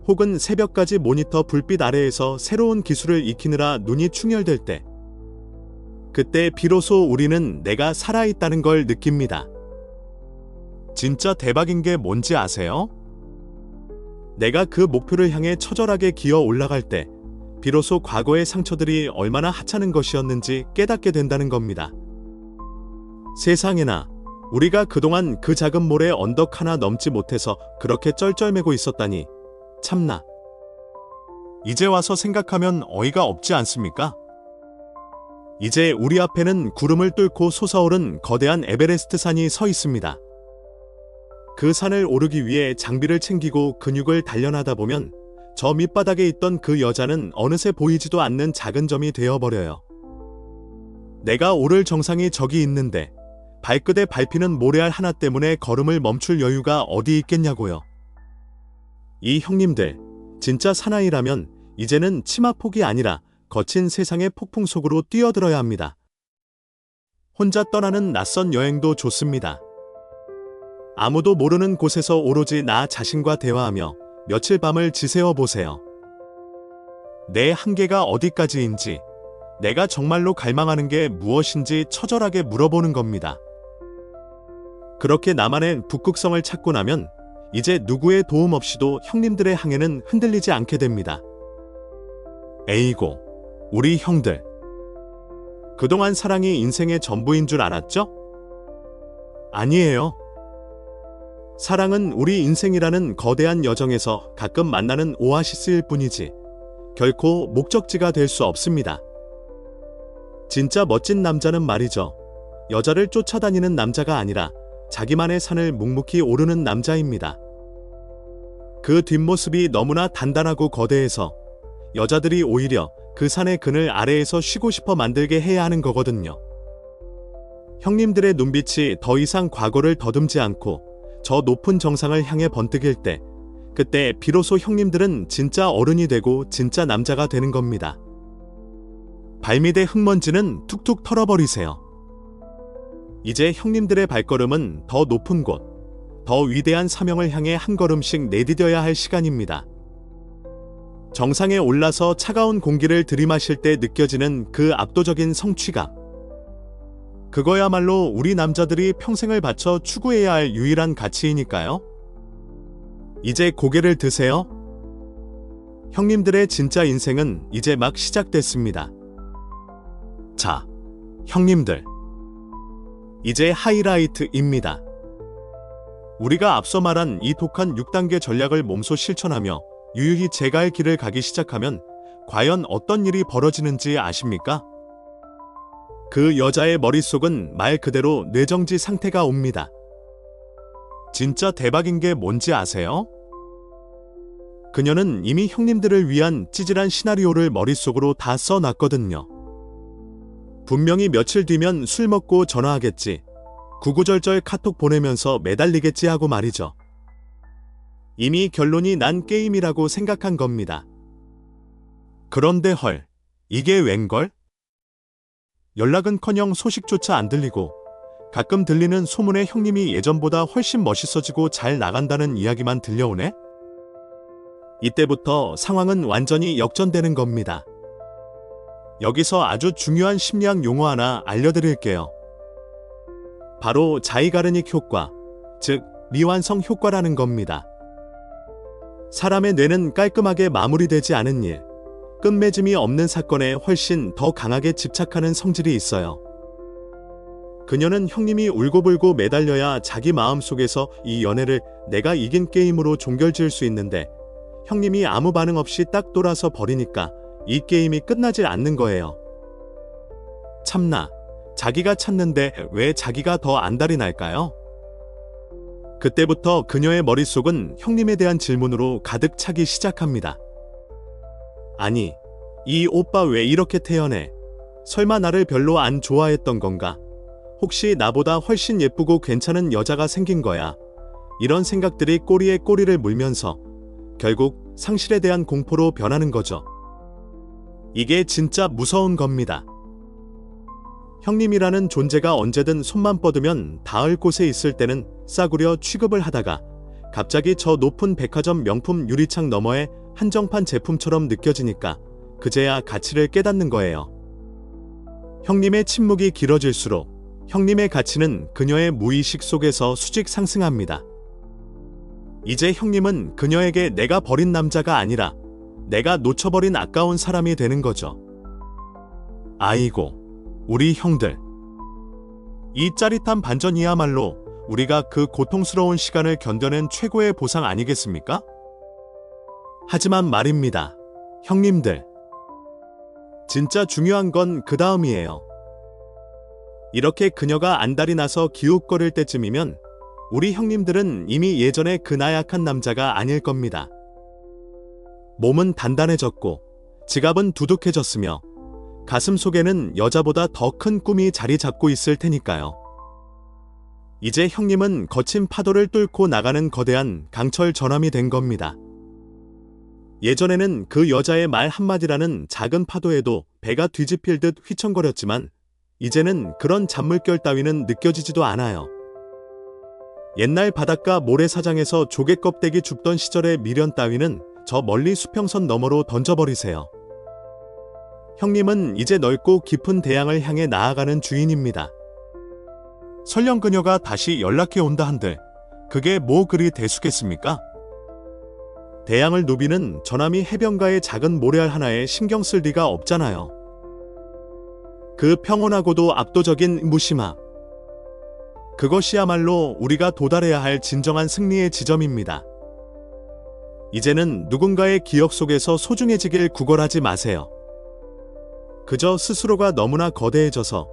혹은 새벽까지 모니터 불빛 아래에서 새로운 기술을 익히느라 눈이 충혈될 때, 그때 비로소 우리는 내가 살아있다는 걸 느낍니다. 진짜 대박인 게 뭔지 아세요? 내가 그 목표를 향해 처절하게 기어 올라갈 때 비로소 과거의 상처들이 얼마나 하찮은 것이었는지 깨닫게 된다는 겁니다. 세상에나 우리가 그동안 그 작은 모래 언덕 하나 넘지 못해서 그렇게 쩔쩔매고 있었다니 참나. 이제 와서 생각하면 어이가 없지 않습니까? 이제 우리 앞에는 구름을 뚫고 솟아오른 거대한 에베레스트 산이 서 있습니다. 그 산을 오르기 위해 장비를 챙기고 근육을 단련하다 보면 저 밑바닥에 있던 그 여자는 어느새 보이지도 않는 작은 점이 되어버려요. 내가 오를 정상이 저기 있는데 발끝에 밟히는 모래알 하나 때문에 걸음을 멈출 여유가 어디 있겠냐고요. 이 형님들, 진짜 사나이라면 이제는 치마폭이 아니라 거친 세상의 폭풍 속으로 뛰어들어야 합니다. 혼자 떠나는 낯선 여행도 좋습니다. 아무도 모르는 곳에서 오로지 나 자신과 대화하며 며칠 밤을 지새워 보세요. 내 한계가 어디까지인지, 내가 정말로 갈망하는 게 무엇인지 처절하게 물어보는 겁니다. 그렇게 나만의 북극성을 찾고 나면 이제 누구의 도움 없이도 형님들의 항해는 흔들리지 않게 됩니다. 에이고, 우리 형들. 그동안 사랑이 인생의 전부인 줄 알았죠? 아니에요. 사랑은 우리 인생이라는 거대한 여정에서 가끔 만나는 오아시스일 뿐이지 결코 목적지가 될 수 없습니다. 진짜 멋진 남자는 말이죠. 여자를 쫓아다니는 남자가 아니라 자기만의 산을 묵묵히 오르는 남자입니다. 그 뒷모습이 너무나 단단하고 거대해서 여자들이 오히려 그 산의 그늘 아래에서 쉬고 싶어 만들게 해야 하는 거거든요. 형님들의 눈빛이 더 이상 과거를 더듬지 않고 저 높은 정상을 향해 번뜩일 때, 그때 비로소 형님들은 진짜 어른이 되고 진짜 남자가 되는 겁니다. 발밑의 흙먼지는 툭툭 털어버리세요. 이제 형님들의 발걸음은 더 높은 곳, 더 위대한 사명을 향해 한 걸음씩 내디뎌야 할 시간입니다. 정상에 올라서 차가운 공기를 들이마실 때 느껴지는 그 압도적인 성취감. 그거야말로 우리 남자들이 평생을 바쳐 추구해야 할 유일한 가치이니까요. 이제 고개를 드세요. 형님들의 진짜 인생은 이제 막 시작됐습니다. 자, 형님들. 이제 하이라이트입니다. 우리가 앞서 말한 이 독한 6단계 전략을 몸소 실천하며 유유히 제가 할 길을 가기 시작하면 과연 어떤 일이 벌어지는지 아십니까? 그 여자의 머릿속은 말 그대로 뇌정지 상태가 옵니다. 진짜 대박인 게 뭔지 아세요? 그녀는 이미 형님들을 위한 찌질한 시나리오를 머릿속으로 다 써놨거든요. 분명히 며칠 뒤면 술 먹고 전화하겠지, 구구절절 카톡 보내면서 매달리겠지 하고 말이죠. 이미 결론이 난 게임이라고 생각한 겁니다. 그런데 헐, 이게 웬걸? 연락은커녕 소식조차 안 들리고 가끔 들리는 소문에 형님이 예전보다 훨씬 멋있어지고 잘 나간다는 이야기만 들려오네? 이때부터 상황은 완전히 역전되는 겁니다. 여기서 아주 중요한 심리학 용어 하나 알려드릴게요. 바로 자이가르닉 효과, 즉 미완성 효과라는 겁니다. 사람의 뇌는 깔끔하게 마무리되지 않은 일, 끝맺음이 없는 사건에 훨씬 더 강하게 집착하는 성질이 있어요. 그녀는 형님이 울고불고 매달려야 자기 마음속에서 이 연애를 내가 이긴 게임으로 종결지을 수 있는데 형님이 아무 반응 없이 딱 돌아서 버리니까 이 게임이 끝나질 않는 거예요. 참나, 자기가 찾는데 왜 자기가 더 안달이 날까요? 그때부터 그녀의 머릿속은 형님에 대한 질문으로 가득 차기 시작합니다. 아니, 이 오빠 왜 이렇게 태연해? 설마 나를 별로 안 좋아했던 건가? 혹시 나보다 훨씬 예쁘고 괜찮은 여자가 생긴 거야? 이런 생각들이 꼬리에 꼬리를 물면서 결국 상실에 대한 공포로 변하는 거죠. 이게 진짜 무서운 겁니다. 형님이라는 존재가 언제든 손만 뻗으면 닿을 곳에 있을 때는 싸구려 취급을 하다가 갑자기 저 높은 백화점 명품 유리창 너머의 한정판 제품처럼 느껴지니까 그제야 가치를 깨닫는 거예요. 형님의 침묵이 길어질수록 형님의 가치는 그녀의 무의식 속에서 수직 상승합니다. 이제 형님은 그녀에게 내가 버린 남자가 아니라 내가 놓쳐버린 아까운 사람이 되는 거죠. 아이고, 우리 형들. 이 짜릿한 반전이야말로 우리가 그 고통스러운 시간을 견뎌낸 최고의 보상 아니겠습니까? 하지만 말입니다. 형님들. 진짜 중요한 건 그 다음이에요. 이렇게 그녀가 안달이 나서 기웃거릴 때쯤이면 우리 형님들은 이미 예전에 그 나약한 남자가 아닐 겁니다. 몸은 단단해졌고 지갑은 두둑해졌으며 가슴 속에는 여자보다 더 큰 꿈이 자리 잡고 있을 테니까요. 이제 형님은 거친 파도를 뚫고 나가는 거대한 강철 전함이 된 겁니다. 예전에는 그 여자의 말 한마디라는 작은 파도에도 배가 뒤집힐 듯 휘청거렸지만 이제는 그런 잔물결 따위는 느껴지지도 않아요. 옛날 바닷가 모래사장에서 조개 껍데기 줍던 시절의 미련 따위는 저 멀리 수평선 너머로 던져버리세요. 형님은 이제 넓고 깊은 대양을 향해 나아가는 주인입니다. 설령 그녀가 다시 연락해 온다 한들 그게 뭐 그리 대수겠습니까? 대양을 누비는 저남이 해변가의 작은 모래알 하나에 신경 쓸 리가 없잖아요. 그 평온하고도 압도적인 무심함. 그것이야말로 우리가 도달해야 할 진정한 승리의 지점입니다. 이제는 누군가의 기억 속에서 소중해지길 구걸하지 마세요. 그저 스스로가 너무나 거대해져서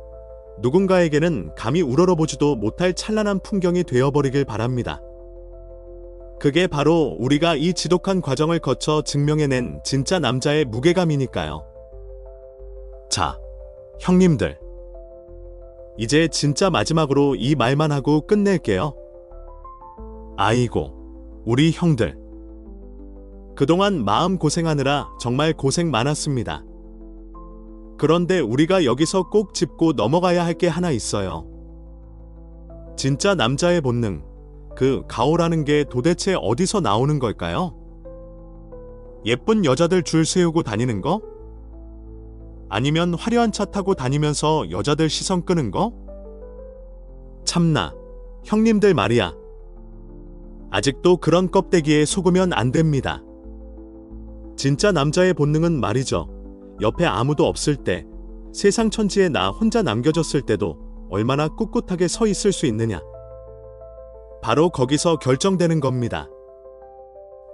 누군가에게는 감히 우러러보지도 못할 찬란한 풍경이 되어버리길 바랍니다. 그게 바로 우리가 이 지독한 과정을 거쳐 증명해낸 진짜 남자의 무게감이니까요. 자, 형님들. 이제 진짜 마지막으로 이 말만 하고 끝낼게요. 아이고, 우리 형들. 그동안 마음 고생하느라 정말 고생 많았습니다. 그런데 우리가 여기서 꼭 짚고 넘어가야 할 게 하나 있어요. 진짜 남자의 본능, 그 가오라는 게 도대체 어디서 나오는 걸까요? 예쁜 여자들 줄 세우고 다니는 거? 아니면 화려한 차 타고 다니면서 여자들 시선 끄는 거? 참나, 형님들 말이야. 아직도 그런 껍데기에 속으면 안 됩니다. 진짜 남자의 본능은 말이죠. 옆에 아무도 없을 때, 세상 천지에 나 혼자 남겨졌을 때도 얼마나 꿋꿋하게 서 있을 수 있느냐. 바로 거기서 결정되는 겁니다.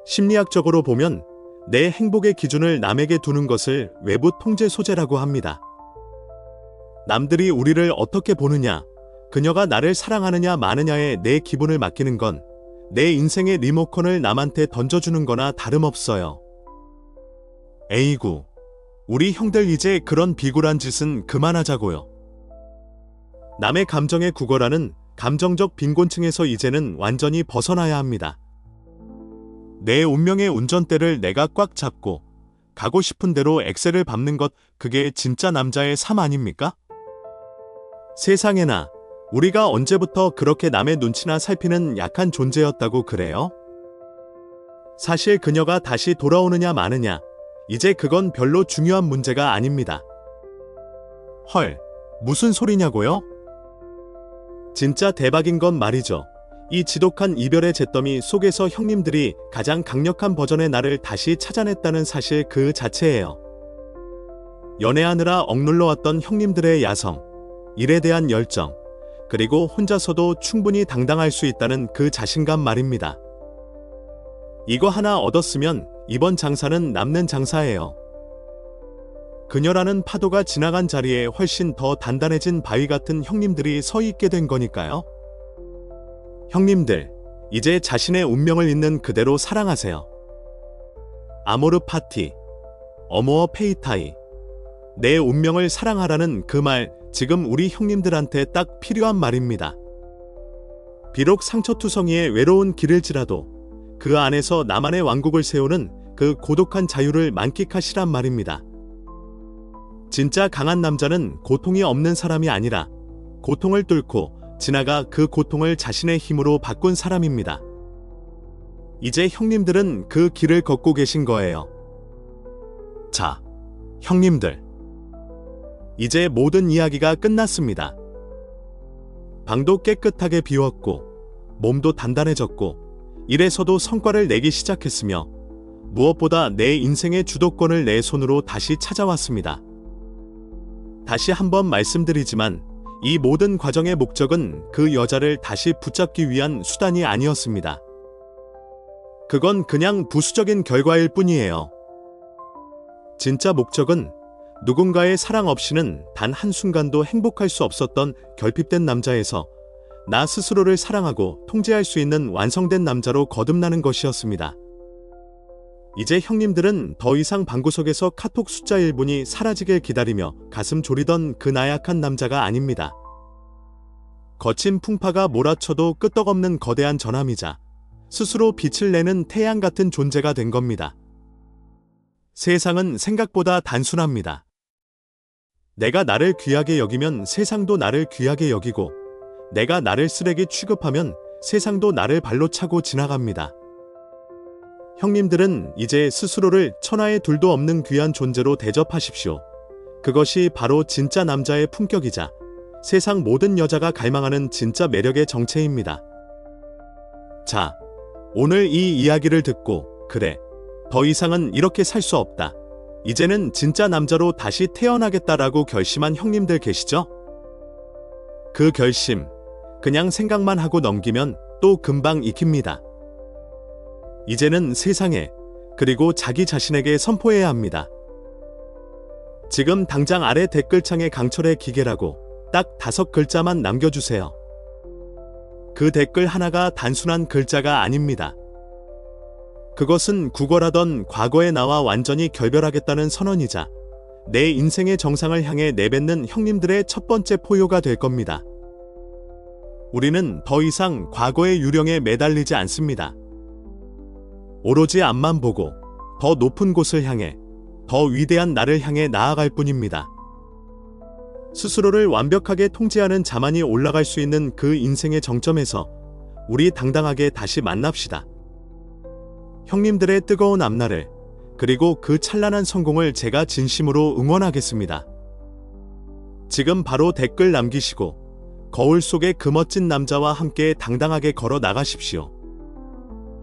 심리학적으로 보면 내 행복의 기준을 남에게 두는 것을 외부 통제 소재라고 합니다. 남들이 우리를 어떻게 보느냐, 그녀가 나를 사랑하느냐 마느냐에 내 기분을 맡기는 건 내 인생의 리모컨을 남한테 던져주는 거나 다름없어요. 에이구, 우리 형들 이제 그런 비굴한 짓은 그만하자고요. 남의 감정에 구걸하는 감정적 빈곤층에서 이제는 완전히 벗어나야 합니다. 내 운명의 운전대를 내가 꽉 잡고 가고 싶은 대로 엑셀을 밟는 것, 그게 진짜 남자의 삶 아닙니까? 세상에나 우리가 언제부터 그렇게 남의 눈치나 살피는 약한 존재였다고 그래요? 사실 그녀가 다시 돌아오느냐 마느냐, 이제 그건 별로 중요한 문제가 아닙니다. 헐, 무슨 소리냐고요? 진짜 대박인 건 말이죠. 이 지독한 이별의 잿더미 속에서 형님들이 가장 강력한 버전의 나를 다시 찾아냈다는 사실 그 자체예요. 연애하느라 억눌러왔던 형님들의 야성, 일에 대한 열정, 그리고 혼자서도 충분히 당당할 수 있다는 그 자신감 말입니다. 이거 하나 얻었으면 이번 장사는 남는 장사예요. 그녀라는 파도가 지나간 자리에 훨씬 더 단단해진 바위 같은 형님들이 서 있게 된 거니까요. 형님들, 이제 자신의 운명을 있는 그대로 사랑하세요. 아모르 파티, 어모어 페이타이. 내 운명을 사랑하라는 그 말, 지금 우리 형님들한테 딱 필요한 말입니다. 비록 상처투성이의 외로운 길일지라도 그 안에서 나만의 왕국을 세우는 그 고독한 자유를 만끽하시란 말입니다. 진짜 강한 남자는 고통이 없는 사람이 아니라 고통을 뚫고 지나가 그 고통을 자신의 힘으로 바꾼 사람입니다. 이제 형님들은 그 길을 걷고 계신 거예요. 자, 형님들. 이제 모든 이야기가 끝났습니다. 방도 깨끗하게 비웠고, 몸도 단단해졌고, 일에서도 성과를 내기 시작했으며, 무엇보다 내 인생의 주도권을 내 손으로 다시 찾아왔습니다. 다시 한번 말씀드리지만, 이 모든 과정의 목적은 그 여자를 다시 붙잡기 위한 수단이 아니었습니다. 그건 그냥 부수적인 결과일 뿐이에요. 진짜 목적은 누군가의 사랑 없이는 단 한순간도 행복할 수 없었던 결핍된 남자에서 나 스스로를 사랑하고 통제할 수 있는 완성된 남자로 거듭나는 것이었습니다. 이제 형님들은 더 이상 방구석에서 카톡 숫자 1분이 사라지길 기다리며 가슴 졸이던 그 나약한 남자가 아닙니다. 거친 풍파가 몰아쳐도 끄떡없는 거대한 전함이자 스스로 빛을 내는 태양 같은 존재가 된 겁니다. 세상은 생각보다 단순합니다. 내가 나를 귀하게 여기면 세상도 나를 귀하게 여기고, 내가 나를 쓰레기 취급하면 세상도 나를 발로 차고 지나갑니다. 형님들은 이제 스스로를 천하의 둘도 없는 귀한 존재로 대접하십시오. 그것이 바로 진짜 남자의 품격이자 세상 모든 여자가 갈망하는 진짜 매력의 정체입니다. 자, 오늘 이 이야기를 듣고 그래, 더 이상은 이렇게 살 수 없다, 이제는 진짜 남자로 다시 태어나겠다라고 결심한 형님들 계시죠? 그 결심, 그냥 생각만 하고 넘기면 또 금방 익힙니다. 이제는 세상에, 그리고 자기 자신에게 선포해야 합니다. 지금 당장 아래 댓글창에 강철의 기계라고 딱 5글자만 남겨주세요. 그 댓글 하나가 단순한 글자가 아닙니다. 그것은 구걸하던 과거의 나와 완전히 결별하겠다는 선언이자 내 인생의 정상을 향해 내뱉는 형님들의 첫 번째 포효가 될 겁니다. 우리는 더 이상 과거의 유령에 매달리지 않습니다. 오로지 앞만 보고 더 높은 곳을 향해, 더 위대한 나를 향해 나아갈 뿐입니다. 스스로를 완벽하게 통제하는 자만이 올라갈 수 있는 그 인생의 정점에서 우리 당당하게 다시 만납시다. 형님들의 뜨거운 앞날을, 그리고 그 찬란한 성공을 제가 진심으로 응원하겠습니다. 지금 바로 댓글 남기시고 거울 속의 그 멋진 남자와 함께 당당하게 걸어 나가십시오.